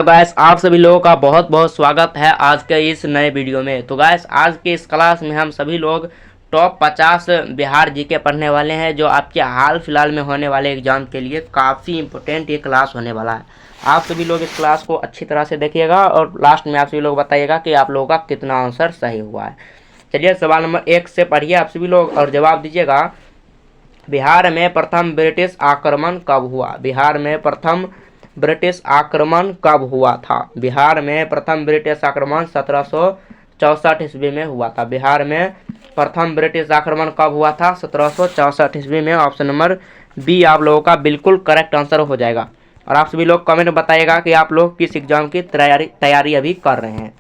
तो गाइस आप सभी लोगों का बहुत बहुत स्वागत है आज के इस नए वीडियो में। तो गाइस आज के इस क्लास में हम सभी लोग टॉप 50 बिहार जीके पढ़ने वाले हैं, जो आपके हाल फिलहाल में होने वाले एग्जाम के लिए काफ़ी इंपॉर्टेंट ये क्लास होने वाला है। आप सभी लोग इस क्लास को अच्छी तरह से देखिएगा और लास्ट में आप सभी लोग बताइएगा कि आप लोगों का कितना आंसर सही हुआ है। चलिए सवाल नंबर 1 से पढ़िए आप सभी लोग और जवाब दीजिएगा। बिहार में प्रथम ब्रिटिश आक्रमण कब हुआ? बिहार में प्रथम ब्रिटिश आक्रमण कब हुआ था? बिहार में प्रथम ब्रिटिश आक्रमण 1764 ईस्वी में हुआ था। बिहार में प्रथम ब्रिटिश आक्रमण कब हुआ था? 1764 ईस्वी में। ऑप्शन नंबर बी आप लोगों का बिल्कुल करेक्ट आंसर हो जाएगा। और आप सभी लोग कमेंट में बताइएगा कि आप लोग किस एग्जाम की तैयारी अभी कर रहे हैं।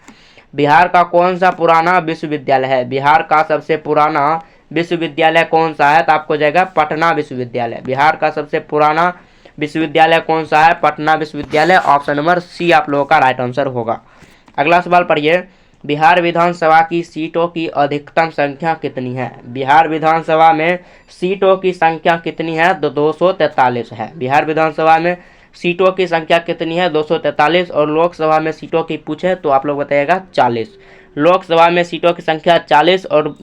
बिहार का कौन सा पुराना विश्वविद्यालय है? बिहार का सबसे पुराना विश्वविद्यालय कौन सा है? तो आपको जाएगा पटना विश्वविद्यालय। बिहार का सबसे पुराना विश्वविद्यालय कौन सा है? पटना विश्वविद्यालय। ऑप्शन नंबर सी आप लोगों का राइट आंसर होगा। अगला सवाल पढ़िए। बिहार विधानसभा की सीटों की अधिकतम संख्या कितनी है? बिहार विधानसभा में सीटों की संख्या कितनी है? तो 243 है। बिहार विधानसभा में सीटों की संख्या कितनी है? 243। और लोकसभा में सीटों की पूछे तो आप लोग बताइएगा 40। लोकसभा में सीटों की संख्या 40 और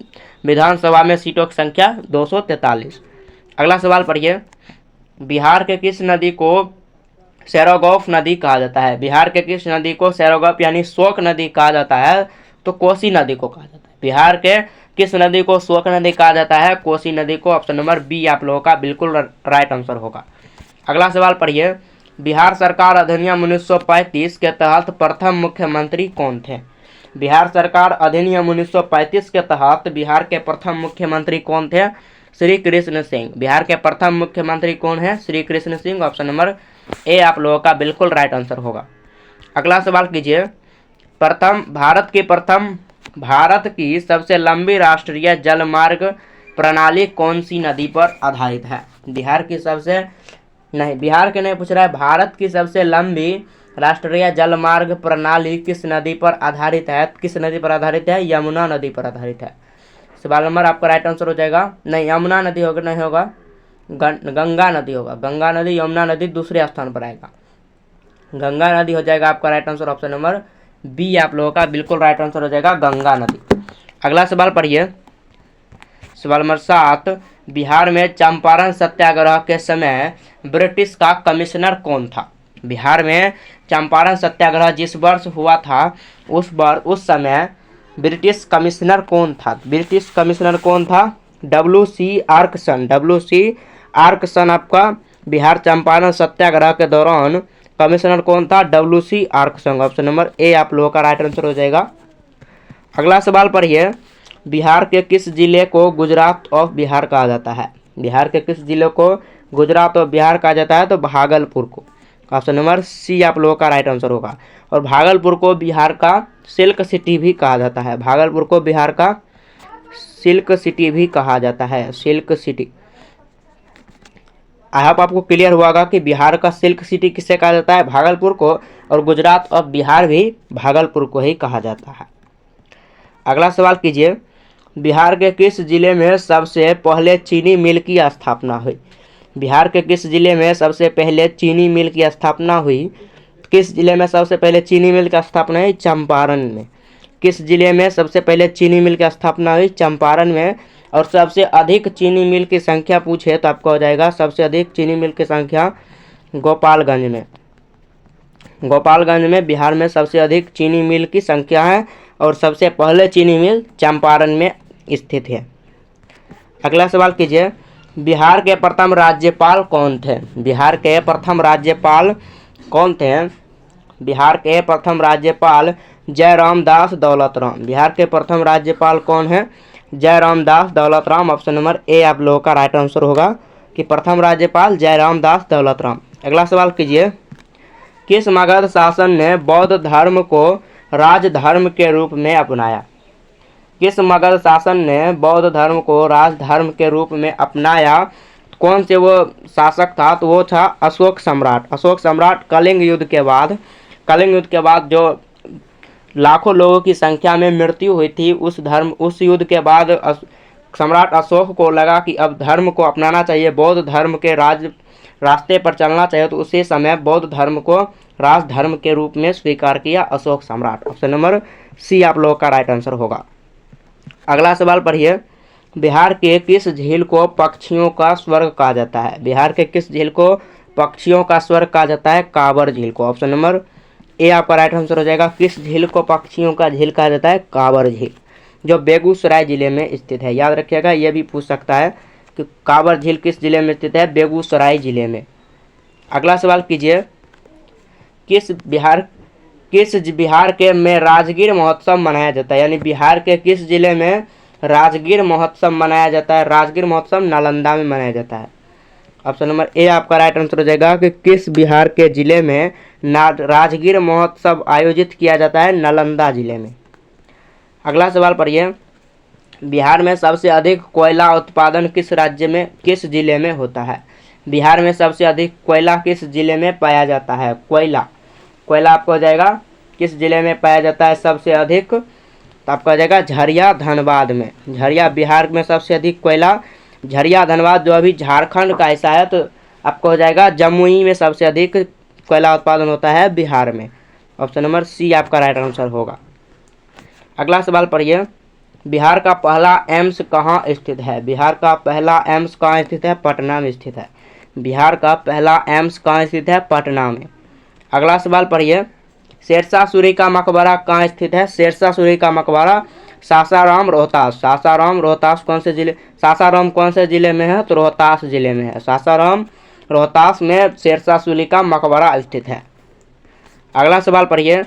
विधानसभा में सीटों की संख्या 243। अगला सवाल पढ़िए। बिहार के किस नदी को सेरोगोफ नदी कहा जाता है? बिहार के किस नदी को सेरोगोफ यानी शोक नदी कहा जाता है? तो कोसी नदी को कहा जाता है। बिहार के किस नदी को शोक नदी कहा जाता है? कोसी नदी को। ऑप्शन नंबर बी आप लोगों का बिल्कुल राइट आंसर होगा। अगला सवाल पढ़िए। बिहार सरकार अधिनियम 1935 के तहत प्रथम मुख्यमंत्री कौन थे? बिहार सरकार अधिनियम 1935 के तहत बिहार के प्रथम मुख्यमंत्री कौन थे? श्री कृष्ण सिंह। बिहार के प्रथम मुख्यमंत्री कौन है? Shri Krishna Singh. Option number A आप लोगों का बिल्कुल राइट आंसर होगा। अगला सवाल कीजिए। भारत की सबसे लंबी राष्ट्रीय जलमार्ग प्रणाली कौन सी नदी पर आधारित है? बिहार के नहीं पूछ रहा है। भारत की सबसे लंबी राष्ट्रीय जलमार्ग प्रणाली किस नदी पर आधारित है? किस नदी पर आधारित है? यमुना नदी पर आधारित है। सवाल नंबर आपका राइट आंसर हो जाएगा। नहीं, यमुना नदी होगा, नहीं होगा, गंगा नदी होगा। गंगा नदी, यमुना नदी दूसरे स्थान पर आएगा। गंगा नदी हो जाएगा आपका right answer. Option number B आप लोगों का बिल्कुल राइट आंसर हो जाएगा, गंगा नदी। अगला सवाल पढ़िए। सवाल नंबर 7। बिहार में चंपारण सत्याग्रह के समय ब्रिटिश का कमिश्नर कौन था? बिहार में चंपारण सत्याग्रह जिस वर्ष हुआ था उस समय ब्रिटिश कमिश्नर कौन था? ब्रिटिश कमिश्नर कौन था? WC आर्कसन आपका बिहार चंपारण सत्याग्रह के दौरान कमिश्नर कौन था? WC आर्कसन। ऑप्शन नंबर ए आप लोगों का राइट आंसर हो जाएगा। अगला सवाल पढ़िए। बिहार के किस जिले को गुजरात ऑफ बिहार कहा जाता है? बिहार के किस जिले को गुजरात ऑफ बिहार कहा जाता है? तो भागलपुर को। ऑप्शन नंबर सी आप लोगों का राइट आंसर होगा। और भागलपुर को बिहार का सिल्क सिटी भी कहा जाता है। भागलपुर को बिहार का सिल्क सिटी भी कहा जाता है, सिल्क सिटी। आई होप आपको क्लियर हुआ कि बिहार का सिल्क सिटी किसे कहा जाता है? भागलपुर को। और गुजरात ऑफ बिहार भी भागलपुर को ही कहा जाता है। अगला सवाल कीजिए। बिहार के किस जिले में सबसे पहले चीनी मिल की स्थापना हुई? बिहार के किस जिले में सबसे पहले चीनी मिल की स्थापना हुई? किस जिले में सबसे पहले चीनी मिल की स्थापना हुई? चंपारण में। किस जिले में सबसे पहले चीनी मिल की स्थापना हुई? चंपारण में। और सबसे अधिक चीनी मिल की संख्या पूछे तो आपको हो जाएगा सबसे अधिक चीनी मिल की संख्या गोपालगंज में। गोपालगंज में बिहार में सबसे अधिक चीनी मिल की संख्या है और सबसे पहले चीनी मिल चंपारण में स्थित है। अगला सवाल कीजिए। बिहार के प्रथम राज्यपाल कौन थे? बिहार के प्रथम राज्यपाल कौन थे? बिहार के प्रथम राज्यपाल जयराम दास दौलत राम। बिहार के प्रथम राज्यपाल कौन है? जयराम दास Daulat Ram. Option number A आप लोगों का राइट आंसर होगा कि प्रथम राज्यपाल जयराम दास दौलत राम। अगला सवाल कीजिए। किस मगध शासन ने बौद्ध धर्म को राजधर्म के रूप में अपनाया? किस मगध शासन ने बौद्ध धर्म को राजधर्म के रूप में अपनाया? कौन से वो शासक था? तो वो था अशोक सम्राट। अशोक सम्राट कलिंग युद्ध के बाद जो लाखों लोगों की संख्या में मृत्यु हुई थी उस युद्ध के बाद सम्राट अशोक को लगा कि अब धर्म को अपनाना चाहिए, बौद्ध धर्म के रास्ते पर चलना चाहिए तो उसी समय बौद्ध धर्म को राज धर्म के रूप में स्वीकार किया अशोक सम्राट। ऑप्शन नंबर सी आप लोगों का राइट आंसर होगा। अगला सवाल पढ़िए, बिहार के किस झील को पक्षियों का स्वर्ग कहा जाता है? बिहार के किस झील को पक्षियों का स्वर्ग कहा जाता है? कांवर झील को। ऑप्शन नंबर ए आपका राइट आंसर हो जाएगा। किस झील को पक्षियों का झील कहा जाता है? कांवर झील, जो बेगूसराय जिले में स्थित है। याद रखिएगा, यह भी पूछ सकता है कि कांवर झील किस जिले में स्थित है? बेगूसराय जिले में। अगला सवाल कीजिए, किस बिहार के में राजगीर महोत्सव मनाया जाता है? यानी बिहार के किस जिले में राजगीर महोत्सव मनाया जाता है? राजगीर महोत्सव नालंदा में मनाया जाता है। ऑप्शन नंबर ए आपका राइट आंसर हो जाएगा कि किस बिहार के जिले में राजगीर महोत्सव आयोजित किया जाता है? नालंदा जिले में। अगला सवाल पढ़िए, बिहार में सबसे अधिक कोयला उत्पादन किस जिले में होता है? बिहार में सबसे अधिक कोयला किस जिले में पाया जाता है? कोयला आपको हो जाएगा किस जिले में पाया जाता है सबसे अधिक? तो आपका हो जाएगा झरिया, धनबाद में। झरिया, बिहार में सबसे अधिक कोयला झरिया, धनबाद जो अभी झारखंड का हिस्सा है, तो आपको हो जाएगा जमुई में सबसे अधिक कोयला उत्पादन होता है बिहार में। ऑप्शन नंबर सी आपका राइट आंसर होगा। अगला सवाल पढ़िए, बिहार का पहला एम्स कहाँ स्थित है? बिहार का पहला एम्स कहाँ स्थित है? पटना में स्थित है। बिहार का पहला एम्स कहाँ स्थित है? पटना में। अगला सवाल पढ़िए, शेरशाह सूरी का मकबरा कहाँ स्थित है? शेरशाह सूरी का मकबरा सासाराम, रोहतास। सासाराम, रोहतास कौन से जिले? सासाराम कौन से जिले में है? तो रोहतास जिले में है। सासाराम, रोहतास में शेरशाह सूरी का मकबरा स्थित है। अगला सवाल पढ़िए,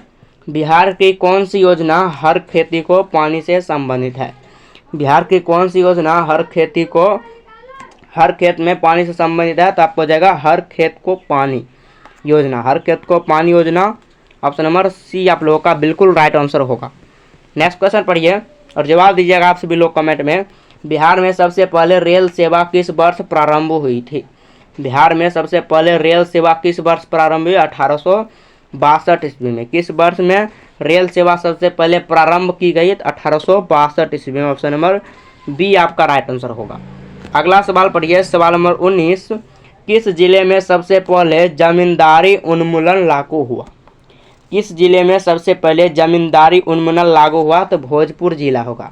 बिहार की कौन सी योजना हर खेती को पानी से संबंधित है? बिहार की कौन सी योजना हर खेत में पानी से संबंधित है? तो आपको हो जाएगा हर खेत को पानी योजना। हर खेत को पानी योजना। ऑप्शन नंबर सी आप लोगों का बिल्कुल राइट आंसर होगा। नेक्स्ट क्वेश्चन पढ़िए और जवाब दीजिएगा आप सभी लोग कमेंट में। बिहार में सबसे पहले रेल सेवा किस वर्ष प्रारंभ हुई थी? बिहार में सबसे पहले रेल सेवा किस वर्ष प्रारंभ हुई? 1862 ईस्वी में। किस वर्ष में रेल सेवा सबसे पहले प्रारंभ की गई? 1862 ईस्वी में। ऑप्शन नंबर बी आपका राइट आंसर होगा। अगला सवाल पढ़िए, सवाल नंबर 19, किस जिले में सबसे पहले जमींदारी उन्मूलन लागू हुआ? किस जिले में सबसे पहले जमींदारी उन्मूलन लागू हुआ? तो भोजपुर जिला होगा।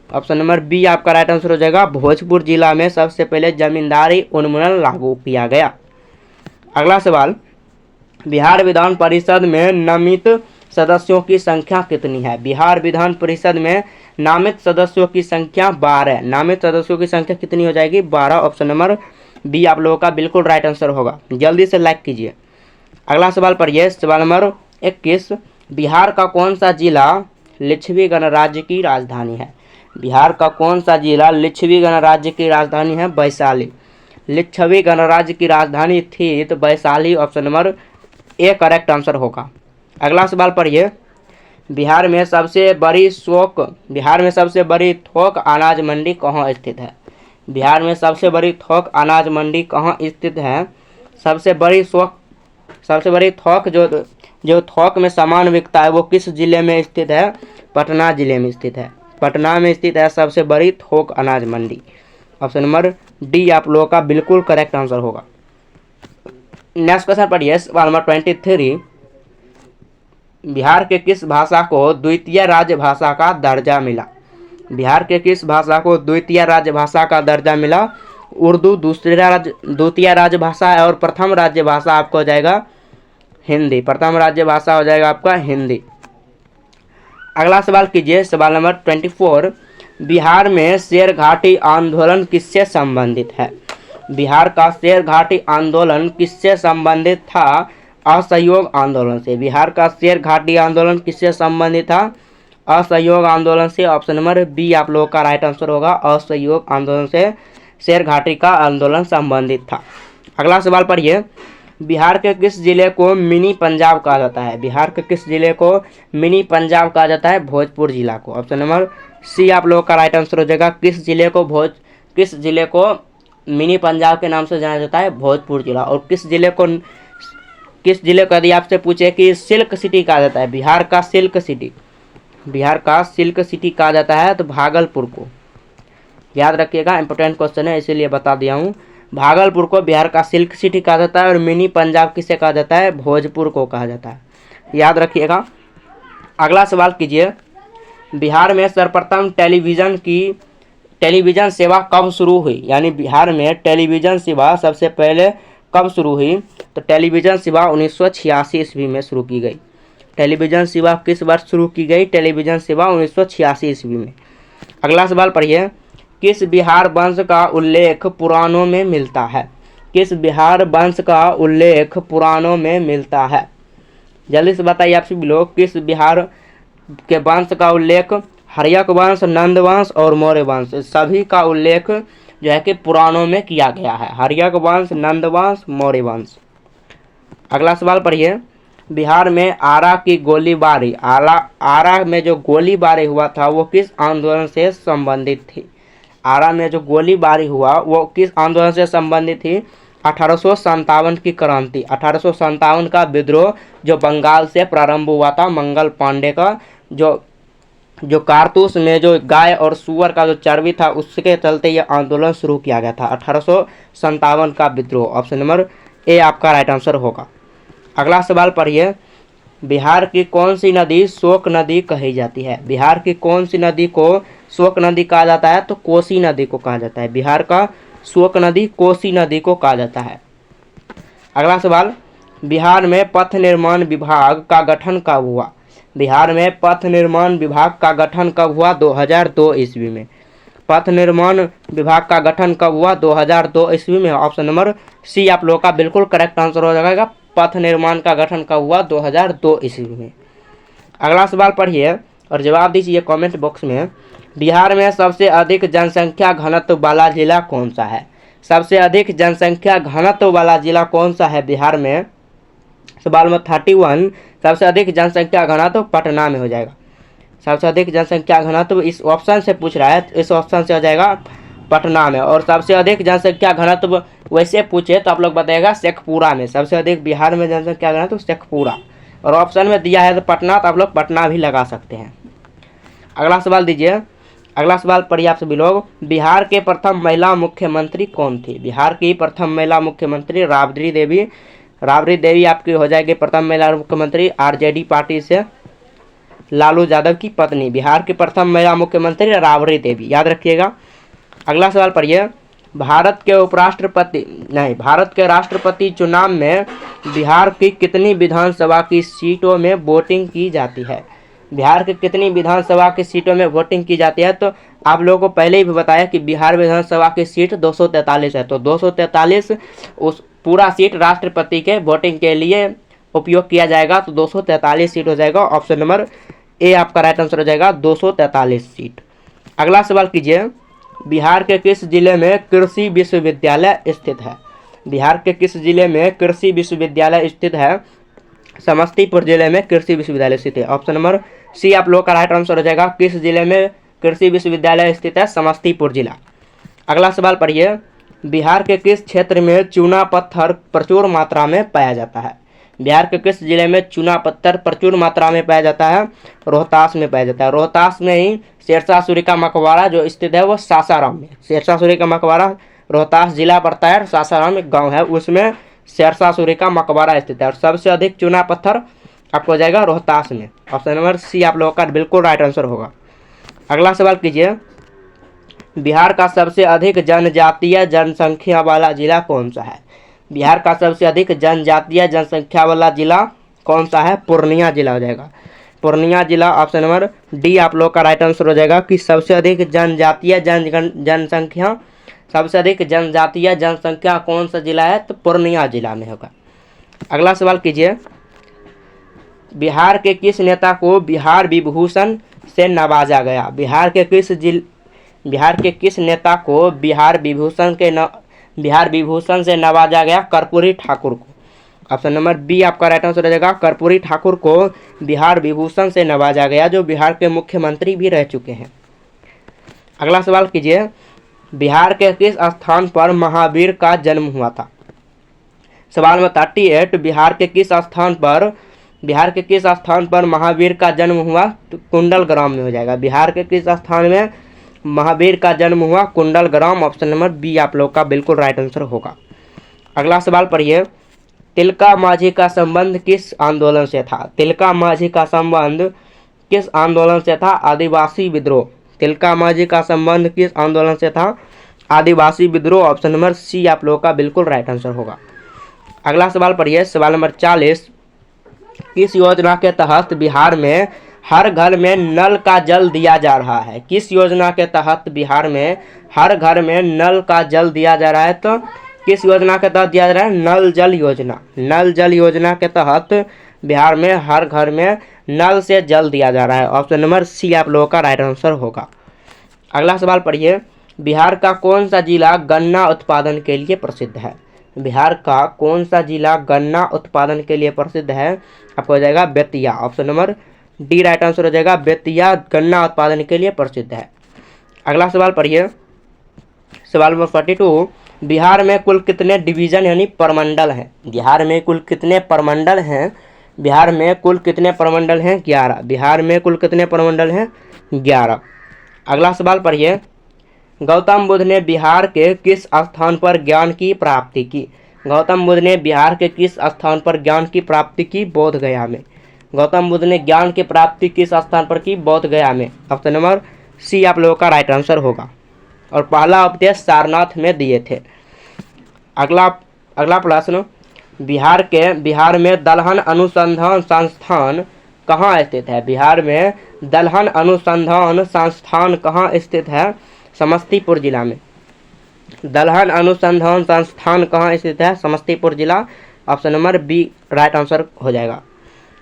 ऑप्शन नंबर बी आपका राइट आंसर हो जाएगा। भोजपुर जिला में सबसे पहले जमींदारी उन्मूलन लागू किया गया। अगला सवाल, बिहार विधान परिषद में नामित सदस्यों की संख्या कितनी है? बिहार विधान परिषद में नामित सदस्यों की संख्या 12। नामित सदस्यों की संख्या कितनी हो जाएगी? 12। ऑप्शन नंबर बी आप लोगों का बिल्कुल राइट आंसर होगा। जल्दी से लाइक कीजिए। अगला सवाल पढ़िए, सवाल नंबर 21, बिहार का कौन सा जिला लिच्छवी गणराज्य की राजधानी है? बिहार का कौन सा जिला लिच्छवी गणराज्य की राजधानी है? वैशाली। लिच्छवी गणराज्य की राजधानी थी तो Vaishali. Option number A correct answer होगा। अगला सवाल पढ़िए, बिहार में सबसे बड़ी थोक अनाज मंडी कहाँ स्थित है? बिहार में सबसे बड़ी थोक अनाज मंडी कहाँ स्थित है? सबसे बड़ी थोक जो थोक में सामान बिकता है वो किस जिले में स्थित है? पटना जिले में स्थित है। पटना में स्थित है सबसे बड़ी थोक अनाज मंडी। ऑप्शन नंबर डी आप लोगों का बिल्कुल करेक्ट आंसर होगा। नेक्स्ट क्वेश्चन पढ़िए, सवाल नंबर 23, बिहार के किस भाषा को द्वितीय राजभाषा का दर्जा मिला? बिहार के किस भाषा को द्वितीय राजभाषा का दर्जा मिला? उर्दू द्वितीय राजभाषा है और प्रथम राजभाषा आपको हो जाएगा हिंदी। प्रथम राजभाषा हो जाएगा आपका हिंदी। अगला सवाल कीजिए, सवाल नंबर 24, बिहार में शेर घाटी आंदोलन किससे संबंधित है? बिहार का शेर घाटी आंदोलन किससे संबंधित था? असहयोग आंदोलन से। बिहार का शेर घाटी आंदोलन किससे संबंधित था? असहयोग आंदोलन से। ऑप्शन नंबर बी आप लोगों का राइट आंसर होगा। असहयोग आंदोलन से शेर घाटी का आंदोलन संबंधित था। अगला सवाल पढ़िए, बिहार के किस जिले को मिनी पंजाब कहा जाता है? बिहार के किस जिले को मिनी पंजाब कहा जाता है? भोजपुर जिला को। ऑप्शन नंबर सी आप लोगों का राइट आंसर हो जाएगा। किस जिले को मिनी पंजाब के नाम से जाना जाता है? भोजपुर जिला। और किस जिले को यदि आपसे पूछे कि सिल्क सिटी कहा जाता है? बिहार का सिल्क सिटी कहा जाता है तो भागलपुर को। याद रखिएगा, इंपॉर्टेंट क्वेश्चन है इसीलिए बता दिया हूँ। भागलपुर को बिहार का सिल्क सिटी कहा जाता है और मिनी पंजाब किसे कहा जाता है, भोजपुर को कहा जाता है, याद रखिएगा। अगला सवाल कीजिए, बिहार में सर्वप्रथम टेलीविज़न सेवा कब शुरू हुई, यानी बिहार में टेलीविज़न सेवा सबसे पहले कब शुरू हुई, तो टेलीविज़न सेवा 1986 ईस्वी में शुरू की गई। टेलीविज़न सेवा किस वर्ष शुरू की गई, टेलीविज़न सेवा 1986 ईस्वी में। अगला सवाल पढ़िए, किस बिहार वंश का उल्लेख पुराणों में मिलता है, किस बिहार वंश का उल्लेख पुराणों में मिलता है, जल्दी से बताइए आप सभी लोग, किस बिहार के वंश का उल्लेख, हर्यक वंश, नंद वंश और मौर्य वंश, सभी का उल्लेख जो है कि पुराणों में किया गया है, हर्यक वंश, नंद वंश, मौर्य वंश। अगला सवाल पढ़िए, बिहार में आरा की गोलीबारी, आरा में जो गोलीबारी हुआ था वो किस आंदोलन से संबंधित थी, आरा में जो गोलीबारी हुआ वो किस आंदोलन से संबंधित थी, 1857 की क्रांति, 1857 का विद्रोह जो बंगाल से प्रारंभ हुआ था, मंगल पांडे का जो कारतूस में जो गाय और सूअर का जो चर्बी था उसके चलते ये आंदोलन शुरू किया गया था, 1857 का विद्रोह। ऑप्शन नंबर ए आपका राइट आंसर होगा। अगला सवाल पढ़िए, बिहार की कौन सी नदी शोक नदी कही जाती है, बिहार की कौन सी नदी को शोक नदी कहा जाता है, तो कोसी नदी को कहा जाता है, बिहार का शोक नदी कोसी नदी को कहा जाता है। अगला सवाल, बिहार में पथ निर्माण विभाग का गठन कब हुआ, बिहार में पथ निर्माण विभाग का गठन कब हुआ, 2002 ईस्वी में। पथ निर्माण विभाग का गठन कब हुआ, 2002 ईस्वी में। ऑप्शन नंबर सी आप लोगों का बिल्कुल करेक्ट आंसर हो जाएगा, पथ निर्माण का गठन कब हुआ, 2002 ईस्वी में। अगला सवाल पढ़िए और जवाब दीजिए कमेंट बॉक्स में, बिहार में सबसे अधिक जनसंख्या घनत्व वाला जिला कौन सा है, सबसे अधिक जनसंख्या घनत्व वाला जिला कौन सा है बिहार में, सवाल में 31 सबसे अधिक जनसंख्या घनत्व पटना में हो जाएगा, सबसे अधिक जनसंख्या घनत्व इस ऑप्शन से पूछ रहा है, इस ऑप्शन से हो जाएगा पटना में। और सबसे अधिक जनसंख्या घनत्व वैसे पूछे तो आप लोग बताएगा शेखपुरा में, सबसे अधिक बिहार में जनसंख्या घनत्व शेखपुरा, और ऑप्शन में दिया है तो पटना, तो आप लोग पटना भी लगा सकते हैं। अगला सवाल दीजिए, अगला सवाल पढ़िए आप सभी लोग, बिहार के प्रथम महिला मुख्यमंत्री कौन थी, बिहार की प्रथम महिला मुख्यमंत्री राबड़ी देवी, राबड़ी देवी आपकी हो जाएगी प्रथम महिला मुख्यमंत्री, आरजेडी पार्टी से लालू यादव की पत्नी, बिहार की प्रथम महिला मुख्यमंत्री राबड़ी देवी, याद रखिएगा। अगला सवाल पढ़िए, भारत के राष्ट्रपति चुनाव में बिहार की कितनी विधानसभा की सीटों में वोटिंग की जाती है, बिहार के कितनी विधानसभा की सीटों में वोटिंग की जाती है, तो आप लोगों को पहले ही बताया कि बिहार विधानसभा की सीट 243 है, तो 243 उस पूरा सीट राष्ट्रपति के वोटिंग के लिए उपयोग किया जाएगा, तो 243 सीट हो जाएगा। ऑप्शन नंबर ए आपका राइट आंसर हो जाएगा, 243 सीट। अगला सवाल कीजिए, बिहार के किस जिले में कृषि विश्वविद्यालय स्थित है, बिहार के किस जिले में कृषि विश्वविद्यालय स्थित है, समस्तीपुर जिले में कृषि विश्वविद्यालय स्थित है। ऑप्शन नंबर सी आप लोगों का राइट आंसर हो जाएगा, किस जिले में कृषि विश्वविद्यालय स्थित है, समस्तीपुर जिला। अगला सवाल पढ़िए, बिहार के किस क्षेत्र में चूना पत्थर प्रचुर मात्रा में पाया जाता है, बिहार के किस जिले में चूना पत्थर प्रचुर मात्रा में पाया जाता है, रोहतास में पाया जाता है, रोहतास में ही शेरशाह सूरी का मकबरा जो स्थित है वो सासाराम में, शेरशाह सूरी का मकबरा रोहतास जिला पड़ता है, सासाराम एक गाँव है उसमें शेरशाह सूरी का मकबरा स्थित है, और सबसे अधिक चूना पत्थर आपको हो जाएगा रोहतास में। ऑप्शन नंबर सी आप लोगों का बिल्कुल राइट आंसर होगा। अगला सवाल कीजिए, बिहार का सबसे अधिक जनजातीय जनसंख्या वाला जिला कौन सा है, बिहार का सबसे अधिक जनजातीय जनसंख्या वाला जिला कौन सा है, पूर्णिया जिला हो जाएगा, पूर्णिया जिला। ऑप्शन नंबर डी आप लोग का राइट आंसर हो जाएगा कि सबसे अधिक जनजातीय जनसंख्या, सबसे अधिक जनजातीय जनसंख्या कौन सा जिला है, तो पूर्णिया जिला में होगा। अगला सवाल कीजिए, बिहार के किस नेता को बिहार विभूषण से नवाजा गया, बिहार के किस नेता को बिहार विभूषण से नवाजा गया, कर्पूरी ठाकुर को। ऑप्शन नंबर बी आपका राइट आंसर हो जाएगा, कर्पूरी ठाकुर को बिहार विभूषण से नवाजा गया, जो बिहार के मुख्यमंत्री भी रह चुके हैं। अगला सवाल कीजिए, बिहार के किस स्थान पर महावीर का जन्म हुआ था, सवाल में 38 बिहार के किस स्थान पर महावीर का जन्म हुआ, तो कुंडल ग्राम में हो जाएगा, बिहार के किस स्थान में महावीर का जन्म हुआ कुंडल ग्राम। ऑप्शन नंबर बी आप लोग का बिल्कुल राइट आंसर होगा। अगला सवाल पढ़िए, तिलका मांझी का संबंध किस आंदोलन से था? तिलका मांझी का संबंध किस आंदोलन से था? आदिवासी विद्रोह। तिलका मांझी का संबंध किस आंदोलन से था? आदिवासी विद्रोह। ऑप्शन नंबर सी आप लोग का बिल्कुल राइट आंसर होगा। अगला सवाल पढ़िए, सवाल नंबर 40, किस योजना के तहत बिहार में हर घर में नल का जल दिया जा रहा है? किस योजना के तहत बिहार में हर घर में नल का जल दिया जा रहा है? तो किस योजना के तहत दिया जा रहा है? नल जल योजना। नल जल योजना के तहत बिहार में हर घर में नल से जल दिया जा रहा है। ऑप्शन नंबर सी आप लोगों का राइट आंसर होगा। अगला सवाल पढ़िए, बिहार का कौन सा जिला गन्ना उत्पादन के लिए प्रसिद्ध है? बिहार का कौन सा जिला गन्ना उत्पादन के लिए प्रसिद्ध है? आपको हो जाएगा Bettiah. Option number D right answer हो जाएगा, बेतिया गन्ना उत्पादन के लिए प्रसिद्ध है। अगला सवाल पढ़िए, सवाल नंबर 42, बिहार में कुल कितने डिवीजन यानी प्रमंडल हैं? बिहार में कुल कितने प्रमंडल हैं? बिहार में कुल कितने प्रमंडल हैं? 11। बिहार में कुल कितने प्रमंडल हैं? 11। अगला सवाल पढ़िए, गौतम बुद्ध ने बिहार के किस स्थान पर ज्ञान की प्राप्ति की? गौतम बुद्ध ने बिहार के किस स्थान पर ज्ञान की प्राप्ति की? बोध गया में। गौतम बुद्ध ने ज्ञान की प्राप्ति किस स्थान पर की? बोध गया में। ऑप्शन नंबर सी आप लोगों का राइट आंसर होगा। और पहला उपदेश सारनाथ में दिए थे। अगला प्रश्न, बिहार में दलहन अनुसंधान संस्थान कहाँ स्थित है? बिहार में दलहन अनुसंधान संस्थान कहाँ स्थित है? समस्तीपुर जिला में। दलहन अनुसंधान संस्थान कहाँ स्थित है? समस्तीपुर जिला। Option number B right answer हो जाएगा।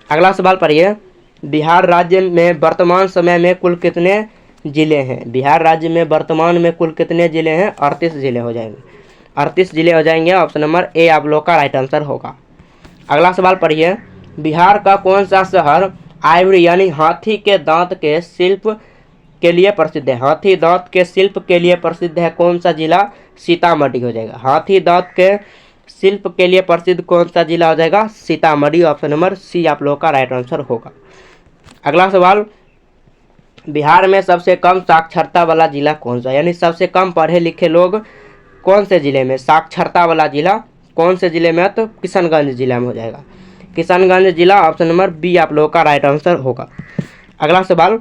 अगला सवाल पढ़िए, बिहार राज्य में वर्तमान समय में कुल कितने जिले हैं? बिहार राज्य में वर्तमान में कुल कितने जिले हैं? 38 जिले हो जाएंगे। 38 जिले हो जाएंगे। ऑप्शन नंबर ए आप लोग का राइट आंसर होगा। अगला सवाल पढ़िए, बिहार का कौन सा शहर आइवरी यानी हाथी के दांत के शिल्प के लिए प्रसिद्ध है? हाथी दांत के शिल्प के लिए प्रसिद्ध है कौन सा जिला? सीतामढ़ी हो जाएगा। हाथी दांत के शिल्प के लिए प्रसिद्ध कौन सा जिला हो जाएगा? सीतामढ़ी। ऑप्शन नंबर सी आप लोग का राइट आंसर होगा। अगला सवाल, बिहार में सबसे कम साक्षरता वाला जिला कौन सा, यानी सबसे कम पढ़े लिखे लोग कौन से जिले में? साक्षरता वाला जिला कौन से जिले में? तो किशनगंज जिला में हो जाएगा। किशनगंज जिला। ऑप्शन नंबर बी आप लोग का राइट आंसर होगा। अगला सवाल,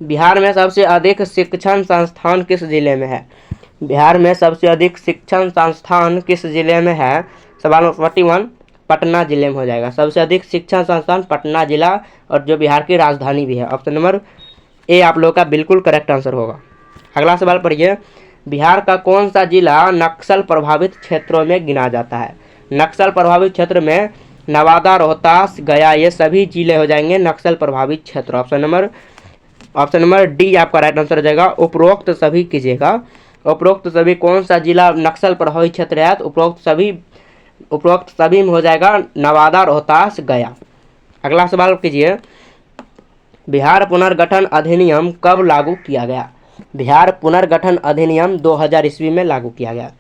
बिहार में सबसे अधिक शिक्षण संस्थान किस जिले में है? बिहार में सबसे अधिक शिक्षण संस्थान किस जिले में है? सवाल नंबर 41 पटना जिले में हो जाएगा। सबसे अधिक शिक्षण संस्थान पटना जिला, और जो बिहार की राजधानी भी है। ऑप्शन नंबर ए आप लोग का बिल्कुल करेक्ट आंसर होगा। अगला सवाल पढ़िए, बिहार का कौन सा जिला नक्सल प्रभावित क्षेत्रों में गिना जाता है? नक्सल प्रभावित क्षेत्र में नवादा, रोहतास, गया ये सभी जिले हो जाएंगे नक्सल प्रभावित क्षेत्र। ऑप्शन नंबर डी आपका राइट आंसर हो जाएगा। उपरोक्त सभी कीजिएगा। उपरोक्त सभी कौन सा जिला नक्सल प्रभावित क्षेत्र है? तो उपरोक्त सभी में हो जाएगा नवादा, रोहतास, गया। अगला सवाल कीजिए, बिहार पुनर्गठन अधिनियम कब लागू किया गया? बिहार पुनर्गठन अधिनियम 2000 ईस्वी में लागू किया गया।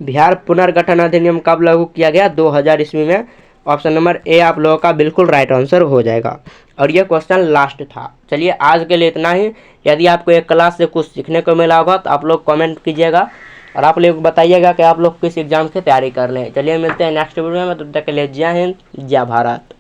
बिहार पुनर्गठन अधिनियम कब लागू किया गया? 2000 ईस्वी में। ऑप्शन नंबर ए आप लोगों का बिल्कुल राइट आंसर हो जाएगा। और ये क्वेश्चन लास्ट था। चलिए आज के लिए इतना ही। यदि आपको एक क्लास से कुछ सीखने को मिला होगा तो आप लोग कमेंट कीजिएगा और आप लोग बताइएगा कि आप लोग किस एग्जाम की तैयारी कर रहे हैं। चलिए मिलते हैं नेक्स्ट वीडियो में, तब तक के लिए जय हिंद, जय भारत।